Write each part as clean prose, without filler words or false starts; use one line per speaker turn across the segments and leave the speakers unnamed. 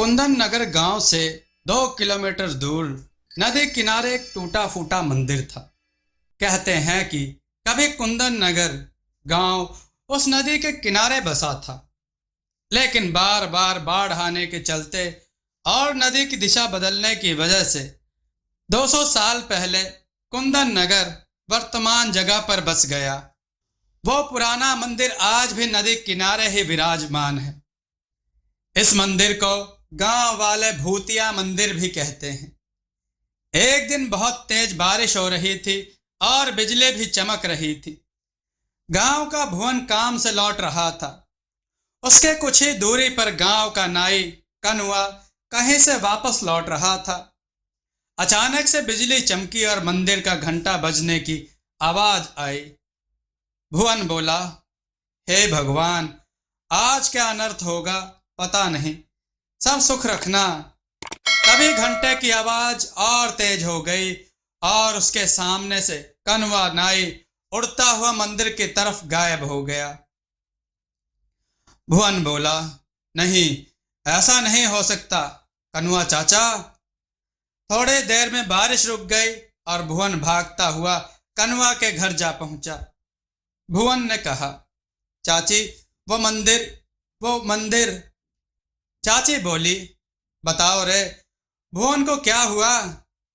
कुंदन नगर गांव से 2 किलोमीटर दूर नदी किनारे एक टूटा फूटा मंदिर था। कहते हैं कि कभी कुंदन नगर गांव उस नदी के किनारे बसा था, लेकिन बार बार बाढ़ आने के चलते और नदी की दिशा बदलने की वजह से 200 साल पहले कुंदन नगर वर्तमान जगह पर बस गया। वो पुराना मंदिर आज भी नदी किनारे ही विराजमान है। इस मंदिर को गांव वाले भूतिया मंदिर भी कहते हैं। एक दिन बहुत तेज बारिश हो रही थी और बिजली भी चमक रही थी। गांव का भुवन काम से लौट रहा था। उसके कुछ ही दूरी पर गांव का नाई कनुआ कहीं से वापस लौट रहा था। अचानक से बिजली चमकी और मंदिर का घंटा बजने की आवाज आई। भुवन बोला, हे भगवान, आज क्या अनर्थ होगा पता नहीं, सब सुख रखना। तभी घंटे की आवाज और तेज हो गई और उसके सामने से कनवा नाई उड़ता हुआ मंदिर की तरफ गायब हो गया। भुवन बोला, नहीं, ऐसा नहीं हो सकता कनुआ चाचा। थोड़ी देर में बारिश रुक गई और भुवन भागता हुआ कनुआ के घर जा पहुंचा। भुवन ने कहा, चाची, वो मंदिर। चाची बोली, बताओ रे, भुवन को क्या हुआ?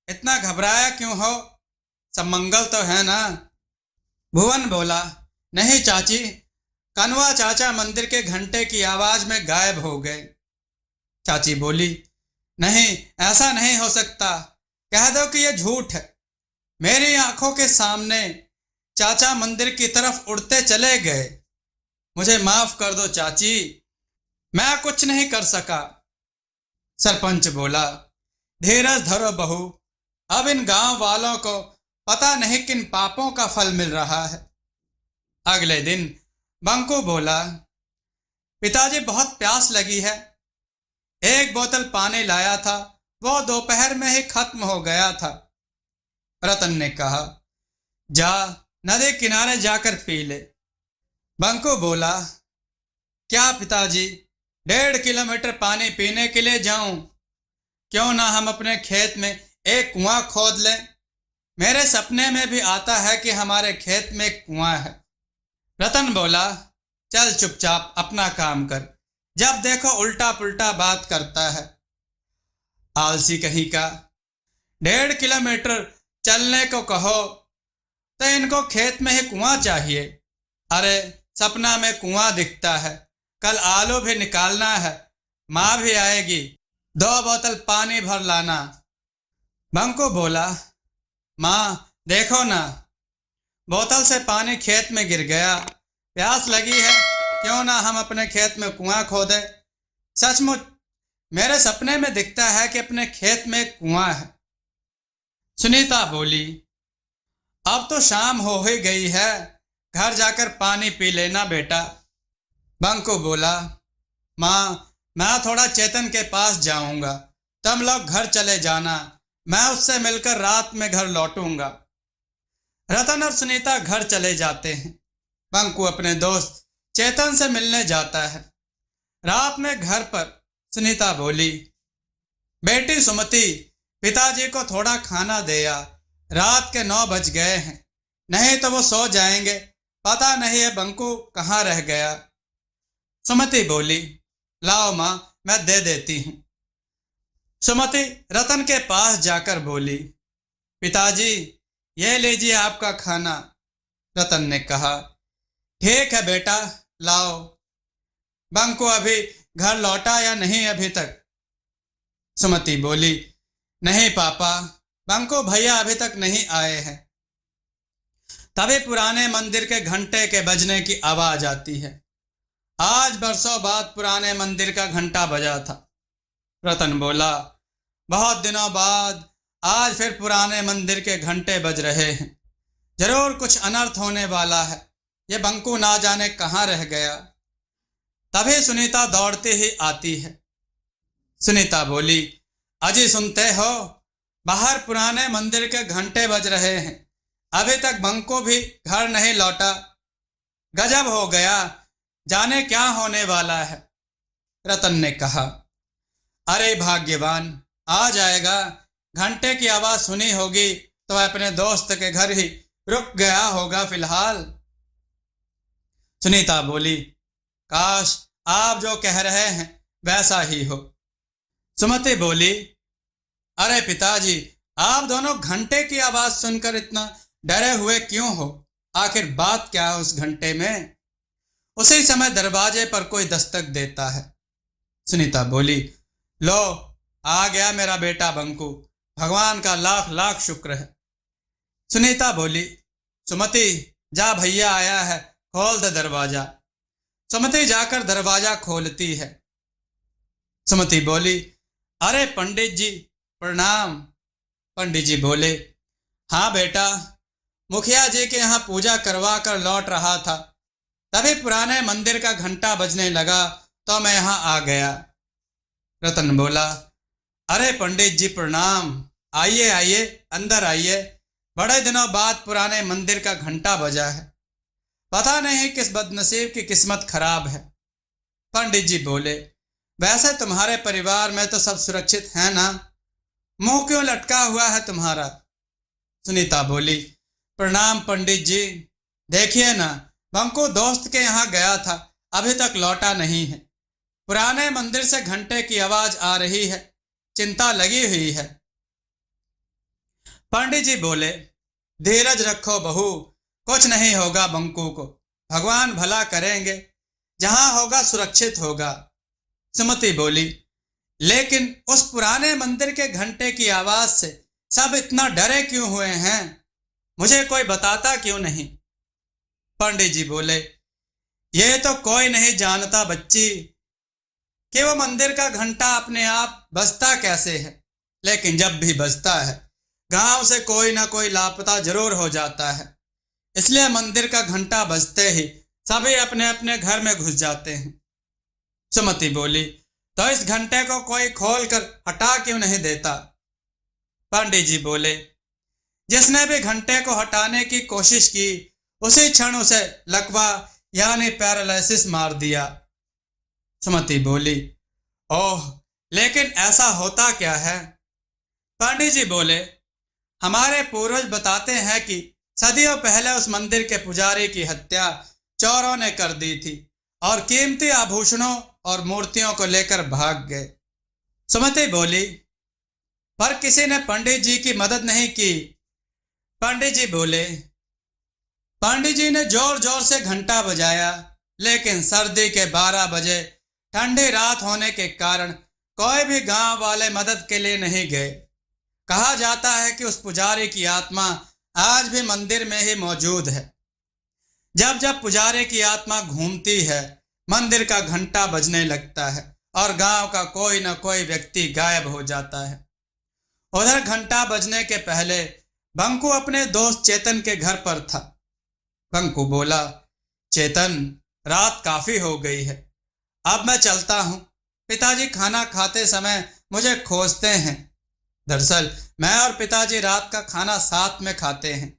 इतना घबराया क्यों हो? सब मंगल तो है ना? भुवन बोला, नहीं चाची, कनवा चाचा मंदिर के घंटे की आवाज में गायब हो गए। चाची बोली, नहीं, ऐसा नहीं हो सकता, कह दो कि यह झूठ है। मेरी आंखों के सामने चाचा मंदिर की तरफ उड़ते चले गए। मुझे माफ कर दो चाची, मैं कुछ नहीं कर सका। सरपंच बोला, धीरज धरो बहू, अब इन गांव वालों को पता नहीं किन पापों का फल मिल रहा है। अगले दिन बंकू बोला, पिताजी, बहुत प्यास लगी है। एक बोतल पानी लाया था, वो दोपहर में ही खत्म हो गया था। रतन ने कहा, जा नदी किनारे जाकर पी ले। बंकू बोला, क्या पिताजी, 1.5 किलोमीटर पानी पीने के लिए जाऊं? क्यों ना हम अपने खेत में एक कुआं खोद लें? मेरे सपने में भी आता है कि हमारे खेत में एक कुआं है। रतन बोला, चल चुपचाप अपना काम कर, जब देखो उल्टा पुल्टा बात करता है, आलसी कहीं का। 1.5 किलोमीटर चलने को कहो तो इनको खेत में ही कुआं चाहिए। अरे, सपना में कुआं दिखता है, कल आलू भी निकालना है, माँ भी आएगी, 2 बोतल पानी भर लाना। बंकू बोला, माँ देखो ना, बोतल से पानी खेत में गिर गया। प्यास लगी है, क्यों ना हम अपने खेत में कुआं खोदें। सचमुच मेरे सपने में दिखता है कि अपने खेत में एक कुआं है। सुनीता बोली, अब तो शाम हो ही गई है, घर जाकर पानी पी लेना बेटा। बंकू बोला, माँ, मैं थोड़ा चेतन के पास जाऊंगा, तुम लोग घर चले जाना, मैं उससे मिलकर रात में घर लौटूंगा। रतन और सुनीता घर चले जाते हैं। बंकू अपने दोस्त चेतन से मिलने जाता है। रात में घर पर सुनीता बोली, बेटी सुमति, पिताजी को थोड़ा खाना दे आ, रात के 9 बज गए हैं, नहीं तो वो सो जाएंगे, पता नहीं है बंकू कहाँ रह गया। सुमति बोली, लाओ माँ, मैं दे देती हूँ। सुमति रतन के पास जाकर बोली, पिताजी, ये लीजिए आपका खाना। रतन ने कहा, ठीक है बेटा, लाओ। बंकू अभी घर लौटा या नहीं अभी तक? सुमति बोली, नहीं पापा, बंकू भैया अभी तक नहीं आए हैं। तभी पुराने मंदिर के घंटे के बजने की आवाज आती है। आज बरसों बाद पुराने मंदिर का घंटा बजा था। रतन बोला, बहुत दिनों बाद आज फिर पुराने मंदिर के घंटे बज रहे हैं, जरूर कुछ अनर्थ होने वाला है, ये बंकू ना जाने कहाँ रह गया। तभी सुनीता दौड़ती ही आती है। सुनीता बोली, अजी सुनते हो, बाहर पुराने मंदिर के घंटे बज रहे हैं, अभी तक बंकू भी घर नहीं लौटा। गजब हो गया, जाने क्या होने वाला है। रतन ने कहा, अरे भाग्यवान, आ जाएगा। घंटे की आवाज सुनी होगी तो अपने दोस्त के घर ही रुक गया होगा फिलहाल। सुनीता बोली, काश आप जो कह रहे हैं वैसा ही हो। सुमति बोली, अरे पिताजी, आप दोनों घंटे की आवाज सुनकर इतना डरे हुए क्यों हो? आखिर बात क्या है उस घंटे में? उसी समय दरवाजे पर कोई दस्तक देता है। सुनीता बोली, लो, आ गया मेरा बेटा बंकू, भगवान का लाख लाख शुक्र है। सुनीता बोली, सुमति जा, भैया आया है, खोल दे दरवाजा। सुमति जाकर दरवाजा खोलती है। सुमति बोली, अरे पंडित जी प्रणाम। पंडित जी बोले, हाँ बेटा, मुखिया जी के यहाँ पूजा करवा कर लौट रहा था, तभी पुराने मंदिर का घंटा बजने लगा तो मैं यहाँ आ गया। रतन बोला, अरे पंडित जी प्रणाम, आइए आइए, अंदर आइए। बड़े दिनों बाद पुराने मंदिर का घंटा बजा है, पता नहीं किस बदनसीब की किस्मत खराब है। पंडित जी बोले, वैसे तुम्हारे परिवार में तो सब सुरक्षित है ना? मुंह क्यों लटका हुआ है तुम्हारा? सुनीता बोली, प्रणाम पंडित जी, देखिए ना, बंकू दोस्त के यहाँ गया था, अभी तक लौटा नहीं है। पुराने मंदिर से घंटे की आवाज आ रही है, चिंता लगी हुई है। पंडित जी बोले, धीरज रखो बहू, कुछ नहीं होगा बंकू को, भगवान भला करेंगे, जहां होगा सुरक्षित होगा। सुमति बोली, लेकिन उस पुराने मंदिर के घंटे की आवाज से सब इतना डरे क्यों हुए हैं? मुझे कोई बताता क्यों नहीं? पंडित जी बोले, ये तो कोई नहीं जानता बच्ची कि वो मंदिर का घंटा अपने आप बजता कैसे है, लेकिन जब भी बजता है गांव से कोई ना कोई लापता जरूर हो जाता है, इसलिए मंदिर का घंटा बजते ही सभी अपने अपने घर में घुस जाते हैं। सुमति बोली, तो इस घंटे को कोई खोल कर हटा क्यों नहीं देता? पंडित जी बोले, जिसने भी घंटे को हटाने की कोशिश की उसी क्षण उसे लकवा यानी पैरालिसिस मार दिया। सुमति बोली, ओह, लेकिन ऐसा होता क्या है? पंडित जी बोले, हमारे पूर्वज बताते हैं कि सदियों पहले उस मंदिर के पुजारी की हत्या चोरों ने कर दी थी और कीमती आभूषणों और मूर्तियों को लेकर भाग गए। सुमति बोली, पर किसी ने पंडित जी की मदद नहीं की। पंडित जी बोले, पंडित जी ने जोर जोर से घंटा बजाया, लेकिन सर्दी के 12 बजे ठंडी रात होने के कारण कोई भी गांव वाले मदद के लिए नहीं गए। कहा जाता है कि उस पुजारी की आत्मा आज भी मंदिर में ही मौजूद है। जब जब पुजारी की आत्मा घूमती है, मंदिर का घंटा बजने लगता है और गांव का कोई न कोई व्यक्ति गायब हो जाता है। उधर घंटा बजने के पहले बंकू अपने दोस्त चेतन के घर पर था। बंकू बोला, चेतन, रात काफी हो गई है, अब मैं चलता हूं। पिताजी खाना खाते समय मुझे खोजते हैं। दरअसल मैं और पिताजी रात का खाना साथ में खाते हैं।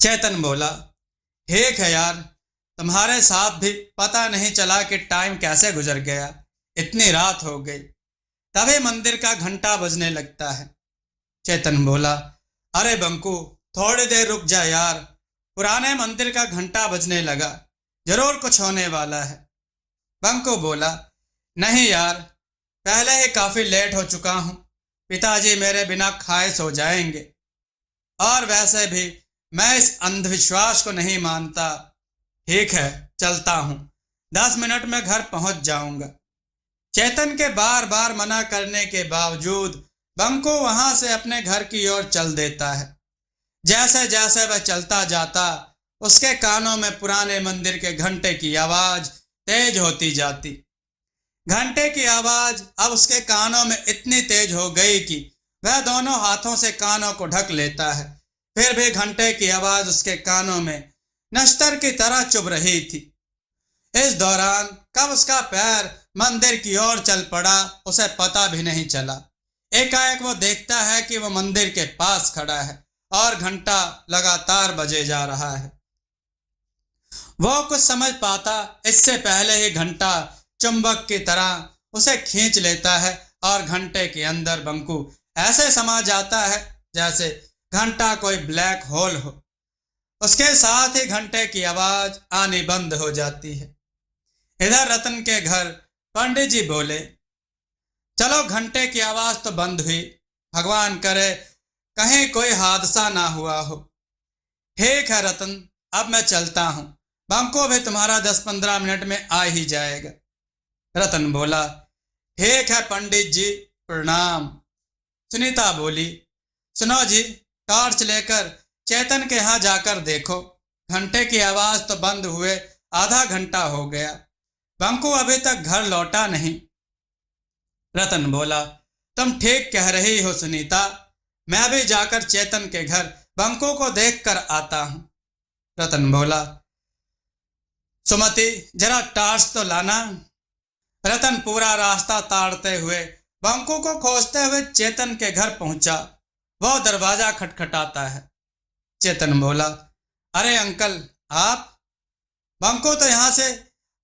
चेतन बोला, ठीक है यार, तुम्हारे साथ भी पता नहीं चला कि टाइम कैसे गुजर गया, इतनी रात हो गई। तभी मंदिर का घंटा बजने लगता है। चेतन बोला, अरे बंकू, थोड़ी देर रुक जा यार, पुराने मंदिर का घंटा बजने लगा, जरूर कुछ होने वाला है। बंकू बोला, नहीं यार, पहले ही काफी लेट हो चुका हूं, पिताजी मेरे बिना खाए सो जाएंगे, और वैसे भी मैं इस अंधविश्वास को नहीं मानता। ठीक है, चलता हूं, 10 मिनट में घर पहुंच जाऊंगा। चेतन के बार बार मना करने के बावजूद बंकू वहां से अपने घर की ओर चल देता है। जैसे जैसे वह चलता जाता, उसके कानों में पुराने मंदिर के घंटे की आवाज तेज होती जाती। घंटे की आवाज अब उसके कानों में इतनी तेज हो गई कि वह दोनों हाथों से कानों को ढक लेता है, फिर भी घंटे की आवाज उसके कानों में नश्तर की तरह चुभ रही थी। इस दौरान कब उसका पैर मंदिर की ओर चल पड़ा, उसे पता भी नहीं चला। एकाएक वो देखता है कि वो मंदिर के पास खड़ा है और घंटा लगातार बजे जा रहा है। वो कुछ समझ पाता इससे पहले ही घंटा चुंबक की तरह उसे खींच लेता है और घंटे के अंदर बंकू ऐसे समा जाता है जैसे घंटा कोई ब्लैक होल हो। उसके साथ ही घंटे की आवाज आनी बंद हो जाती है। इधर रतन के घर पंडित जी बोले, चलो घंटे की आवाज तो बंद हुई, भगवान करे कहीं कोई हादसा ना हुआ हो। ठीक है रतन, अब मैं चलता हूं, बंको भी तुम्हारा 10-15 मिनट में आ ही जाएगा। रतन बोला, ठीक है पंडित जी, प्रणाम। सुनीता बोली, सुनो जी, टॉर्च लेकर चेतन के यहाँ जाकर देखो, घंटे की आवाज तो बंद हुए आधा घंटा हो गया, बंकू अभी तक घर लौटा नहीं। रतन बोला, तुम ठीक कह रही हो सुनीता, मैं भी जाकर चेतन के घर बंकू को देखकर आता हूं। रतन बोला, सुमति जरा टॉर्च तो लाना। रतन पूरा रास्ता ताड़ते हुए बंकू को खोजते हुए चेतन के घर पहुंचा। वह दरवाजा खटखटाता है। चेतन बोला, अरे अंकल आप? बंकू तो यहां से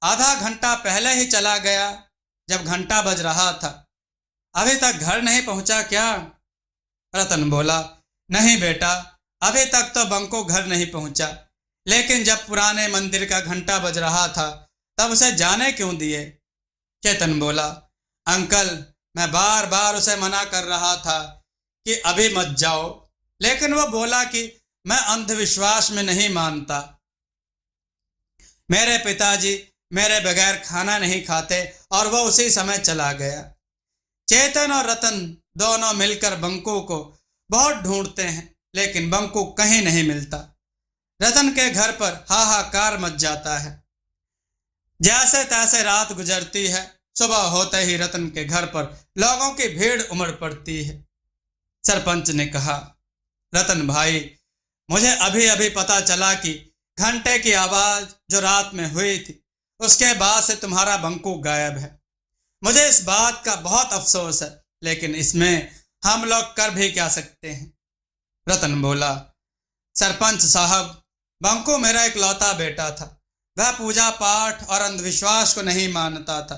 आधा घंटा पहले ही चला गया, जब घंटा बज रहा था, अभी तक घर नहीं पहुंचा क्या? रतन बोला, नहीं बेटा, अभी तक तो बंकू घर नहीं पहुंचा, लेकिन जब पुराने मंदिर का घंटा बज रहा था तब उसे जाने क्यों दिए? चेतन बोला, अंकल मैं बार बार उसे मना कर रहा था कि अभी मत जाओ, लेकिन वह बोला कि मैं अंधविश्वास में नहीं मानता। मेरे पिताजी मेरे बगैर खाना नहीं खाते और वह उसी समय चला गया। चेतन और रतन दोनों मिलकर बंकू को बहुत ढूंढते हैं, लेकिन बंकू कहीं नहीं मिलता। रतन के घर पर हाहाकार मच जाता है। जैसे तैसे रात गुजरती है। सुबह होते ही रतन के घर पर लोगों की भीड़ उमड़ पड़ती है। सरपंच ने कहा, रतन भाई, मुझे अभी अभी पता चला कि घंटे की आवाज जो रात में हुई थी, उसके बाद से तुम्हारा बंकू गायब है। मुझे इस बात का बहुत अफसोस है, लेकिन इसमें हम लोग कर भी क्या सकते हैं? रतन बोला, सरपंच साहब, बंकू मेरा इकलौता बेटा था। वह पूजा पाठ और अंधविश्वास को नहीं मानता था।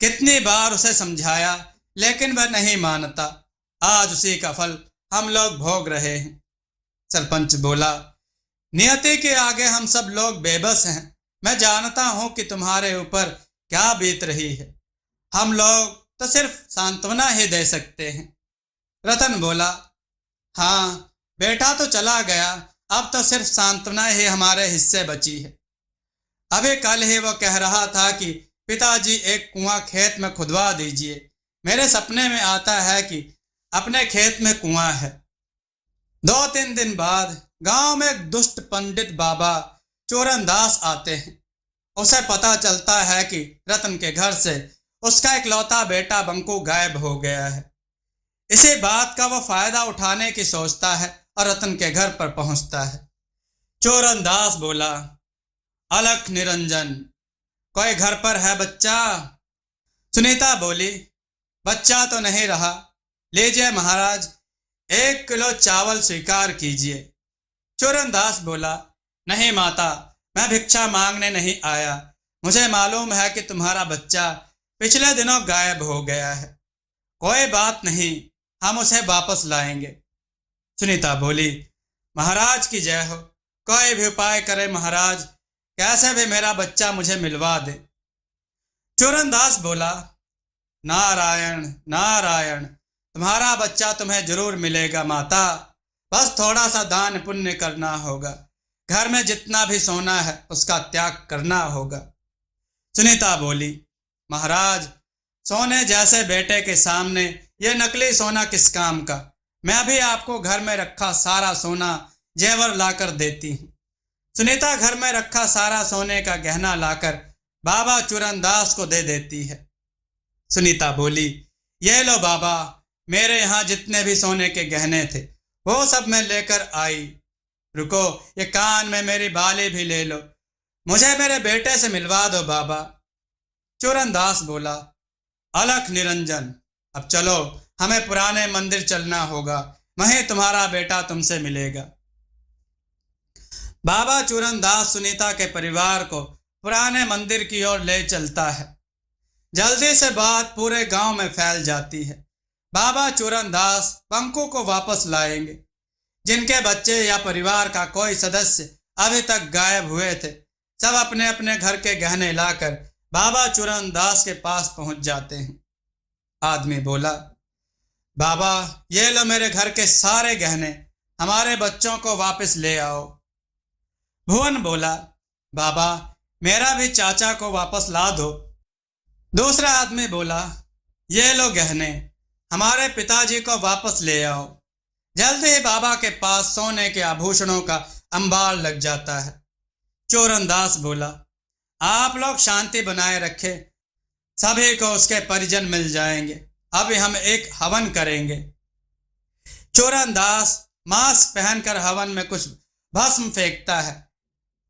कितनी बार उसे समझाया, लेकिन वह नहीं मानता। आज उसी का फल हम लोग भोग रहे हैं। सरपंच बोला, नियति के आगे हम सब लोग बेबस हैं। मैं जानता हूं कि तुम्हारे ऊपर क्या बीत रही है। हम लोग तो सिर्फ सांत्वना ही दे सकते हैं। रतन बोला, हाँ, बेटा तो चला गया, अब तो सिर्फ सांत्वना ही हमारे हिस्से बची है। अभी कल ही वो कह रहा था कि पिताजी एक कुआं खेत में खुदवा दीजिए। मेरे सपने में आता है कि अपने खेत में कुआं है। 2-3 दिन बाद गांव में एक दुष्ट पंडित बाबा चोरनदास आते हैं। उसे पता चलता है कि रतन के घर से उसका इकलौता बेटा बंकू गायब हो गया है। इसी बात का वो फायदा उठाने की सोचता है और रतन के घर पर पहुंचता है। चोरनदास बोला, अलख निरंजन, कोई घर पर है बच्चा? सुनीता बोली, बच्चा तो नहीं रहा। लीजिए महाराज, 1 किलो चावल स्वीकार कीजिए। चोरनदास बोला, नहीं माता, मैं भिक्षा मांगने नहीं आया। मुझे मालूम है कि तुम्हारा बच्चा पिछले दिनों गायब हो गया है। कोई बात नहीं, हम उसे वापस लाएंगे। सुनीता बोली, महाराज की जय हो। कोई भी उपाय करे महाराज, कैसे भी मेरा बच्चा मुझे मिलवा दे। चोरनदास बोला, नारायण नारायण, तुम्हारा बच्चा तुम्हें जरूर मिलेगा माता। बस थोड़ा सा दान पुण्य करना होगा। घर में जितना भी सोना है उसका त्याग करना होगा। सुनीता बोली, महाराज, सोने जैसे बेटे के सामने ये नकली सोना किस काम का? मैं भी आपको घर में रखा सारा सोना जेवर लाकर देती हूँ। सुनीता घर में रखा सारा सोने का गहना लाकर बाबा चोरनदास को दे देती है। सुनीता बोली, ये लो बाबा, मेरे यहाँ जितने भी सोने के गहने थे वो सब मैं लेकर आई। रुको, ये कान में मेरी बाली भी ले लो। मुझे मेरे बेटे से मिलवा दो बाबा। चोरनदास बोला, अलख निरंजन, अब चलो, हमें पुराने मंदिर चलना होगा, वहीं तुम्हारा बेटा तुमसे मिलेगा। बाबा चोरनदास सुनीता के परिवार को पुराने मंदिर की ओर ले चलता है। जल्दी से बात पूरे गांव में फैल जाती है। बाबा चूरनदास बंकू को वापस लाएंगे। जिनके बच्चे या परिवार का कोई सदस्य अभी तक गायब हुए थे, सब अपने अपने घर के गहने लाकर बाबा चूरनदास के पास पहुंच जाते हैं। आदमी बोला, बाबा ये लो मेरे घर के सारे गहने, हमारे बच्चों को वापस ले आओ। भुवन बोला, बाबा मेरा भी चाचा को वापस ला दो। दूसरा आदमी बोला, ये लो गहने, हमारे पिताजी को वापस ले आओ। जल्दी ही बाबा के पास सोने के आभूषणों का अंबार लग जाता है। चूरनदास बोला, आप लोग शांति बनाए रखें, सभी को उसके परिजन मिल जाएंगे। अभी हम एक हवन करेंगे। चूरनदास मास्क पहनकर हवन में कुछ भस्म फेंकता है,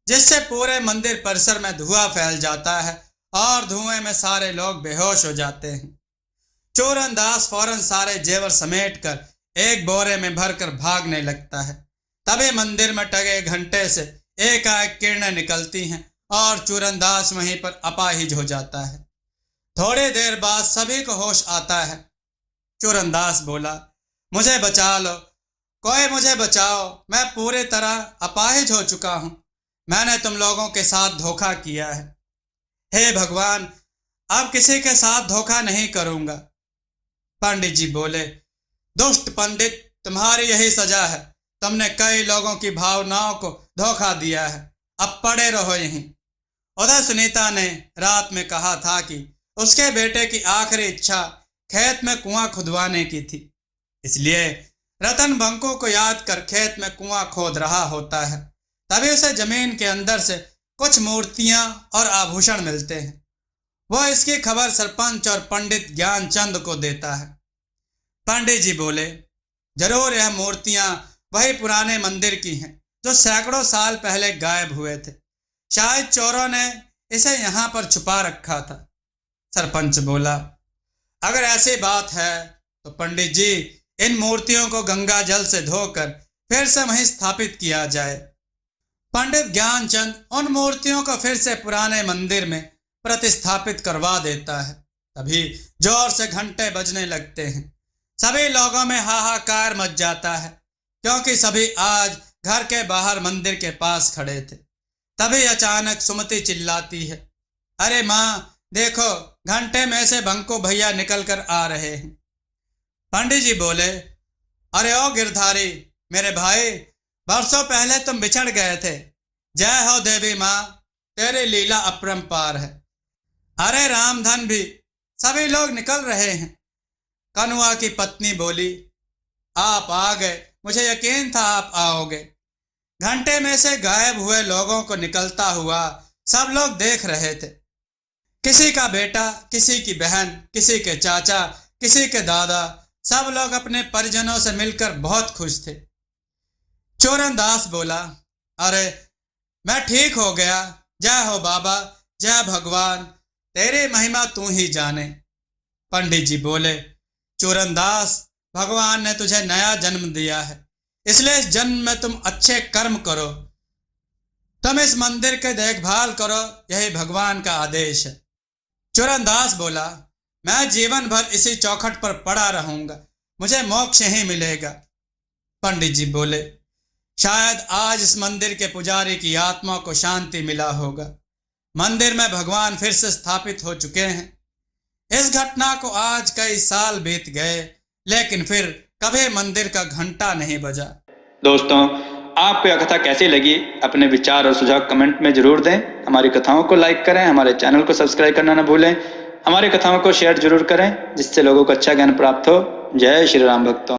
जिससे पूरे मंदिर परिसर में धुआं फैल जाता है और धुएं में सारे लोग बेहोश हो जाते हैं। चूरनदास फौरन सारे जेवर समेटकर एक बोरे में भरकर भागने लगता है। तभी मंदिर में टगे घंटे से एकाएक किरणें निकलती हैं और चूरनदास वहीं पर अपाहिज हो जाता है। थोड़ी देर बाद सभी को होश आता है। चूरनदास बोला, मुझे बचा लो, कोई मुझे बचाओ, मैं पूरी तरह अपाहिज हो चुका हूं। मैंने तुम लोगों के साथ धोखा किया है। हे भगवान, अब किसी के साथ धोखा नहीं करूंगा। पंडित जी बोले, दुष्ट पंडित, तुम्हारी यही सजा है। तुमने कई लोगों की भावनाओं को धोखा दिया है, अब पड़े रहो यहीं। उधर सुनीता ने रात में कहा था कि उसके बेटे की आखिरी इच्छा खेत में कुआं खुदवाने की थी, इसलिए रतन बंकू को याद कर खेत में कुआं खोद रहा होता है। तभी उसे जमीन के अंदर से कुछ मूर्तियां और आभूषण मिलते हैं। वह इसकी खबर सरपंच और पंडित ज्ञानचंद को देता है। पंडित जी बोले, जरूर यह मूर्तियां वही पुराने मंदिर की हैं जो सैकड़ों साल पहले गायब हुए थे। शायद चोरों ने इसे यहां पर छुपा रखा था। सरपंच बोला, अगर ऐसी बात है तो पंडित जी इन मूर्तियों को गंगा जल से धोकर फिर से वहीं स्थापित किया जाए। पंडित ज्ञानचंद उन मूर्तियों को फिर से पुराने मंदिर में प्रतिस्थापित करवा देता है। तभी जोर से घंटे बजने लगते हैं। सभी लोगों में हाहाकार मच जाता है, क्योंकि सभी आज घर के बाहर मंदिर के पास खड़े थे। तभी अचानक सुमति चिल्लाती है, अरे माँ देखो, घंटे में से बंकू भैया निकल कर आ रहे हैं। पंडित जी बोले, अरे ओ गिरधारी मेरे भाई, बरसों पहले तुम बिछड़ गए थे। जय हो देवी माँ, तेरी लीला अपरंपार है। अरे रामधन भी, सभी लोग निकल रहे हैं। कनुआ की पत्नी बोली, आप आ गए, मुझे यकीन था आप आओगे। घंटे में से गायब हुए लोगों को निकलता हुआ सब लोग देख रहे थे। किसी का बेटा, किसी की बहन, किसी के चाचा, किसी के दादा, सब लोग अपने परिजनों से मिलकर बहुत खुश थे। चूरनदास बोला, अरे मैं ठीक हो गया। जय हो बाबा, जय भगवान, तेरी महिमा तू ही जाने। पंडित जी बोले, चूरनदास, भगवान ने तुझे नया जन्म दिया है, इसलिए इस जन्म में तुम अच्छे कर्म करो। तुम इस मंदिर की देखभाल करो, यही भगवान का आदेश है। चूरनदास बोला, मैं जीवन भर इसी चौखट पर पड़ा रहूंगा, मुझे मोक्ष ही मिलेगा। पंडित जी बोले, शायद आज इस मंदिर के पुजारी की आत्मा को शांति मिला होगा। मंदिर में भगवान फिर से स्थापित हो चुके हैं। इस घटना को आज कई साल बीत गए, लेकिन फिर कभी मंदिर का घंटा नहीं बजा।
दोस्तों, आपको यह कथा कैसी लगी? अपने विचार और सुझाव कमेंट में जरूर दें। हमारी कथाओं को लाइक करें, हमारे चैनल को सब्सक्राइब करना न भूलें। हमारी कथाओं को शेयर जरूर करें, जिससे लोगों को अच्छा ज्ञान प्राप्त हो। जय श्री राम भक्तों।